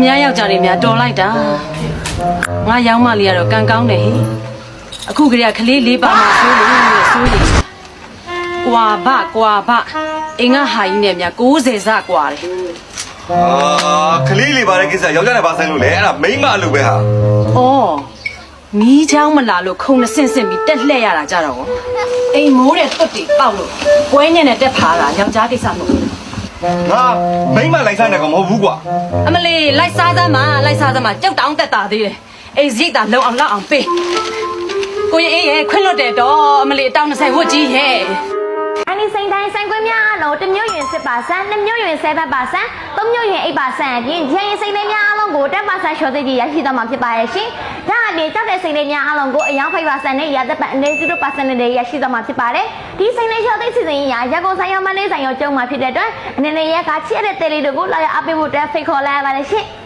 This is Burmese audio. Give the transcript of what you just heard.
များယောက်ျားတွေများတော်လိုက်တာငါရောက်မလေးကတော့ကံကောင်းတယ်ဟိအခုကလေးကလေးလေးပါမှဆိုးလို့ဆိုးရင်ကွာဘအင်္ဂဟာကြီးနဲ့များ90စကွာတယ် ခလေးလေးပါတဲ့ကိစ္စယောက်ျားနဲ့ပါဆိုင်လို့လေအဲ့ဒါမိန်းမအလုပ်ပဲဟာ ဩမီးချောင်းမလာလို့ခုံနဲ့ဆင့်ပြီးတက်လှည့်ရတာကြတော့အိမ်မိုးတဲ့တွတ်တွေပေါက်လို့ပွဲညက်နဲ့တက်ဖားတာယောက်ျားကိစ္စမဟုတ်ဘူး ငါမိန်းမလိုက်ဆိုင်တယ်ကောင်မဟုတ်ဘူးကွာ အမလေးလိုက်စားသမ်းမှာကြောက်တောင်းတက်တာသေးတယ်အိမ်စိတ်သာလုံအောင်လောက်အောင်ပေးကိုရင်အေးရဲ့ခွင့်လွတ်တယ်တော့အမလေးအတောင်20ဝတ်ကြီးရဲ့ အန်ဒီစိန်တိုင်းဆိုင်ခွင့်များအလုံးတစ်မျိုးရင်10%နှစ်မျိုးရင်7%သုံးမျိုးရင်8%အပြင်ဂျန်ရင်စိန်လေးများအလုံးကို10%ရှော့သေးကြီးရရှိသွားမှာဖြစ်ပါရဲ့ရှင်။ဒါအပြင်ကြောက်တဲ့စိန်လေးများအလုံးကိုအယောင်5%နဲ့ရသက်ပတ်အနေ0%နဲ့ရရှိသွားမှာဖြစ်ပါတယ်။ဒီစိန်လေးရှော့သေးစီစဉ်ရရကုန်ဆိုင်ရောမလေးဆိုင်ရောကျုံမှာဖြစ်တဲ့အတွက်အနေနဲ့ရကချစ်တဲ့တဲလေးတို့ကိုလာရအပေးဖို့တက်ဖိတ်ခေါ်လိုက်ရပါတယ်ရှင်။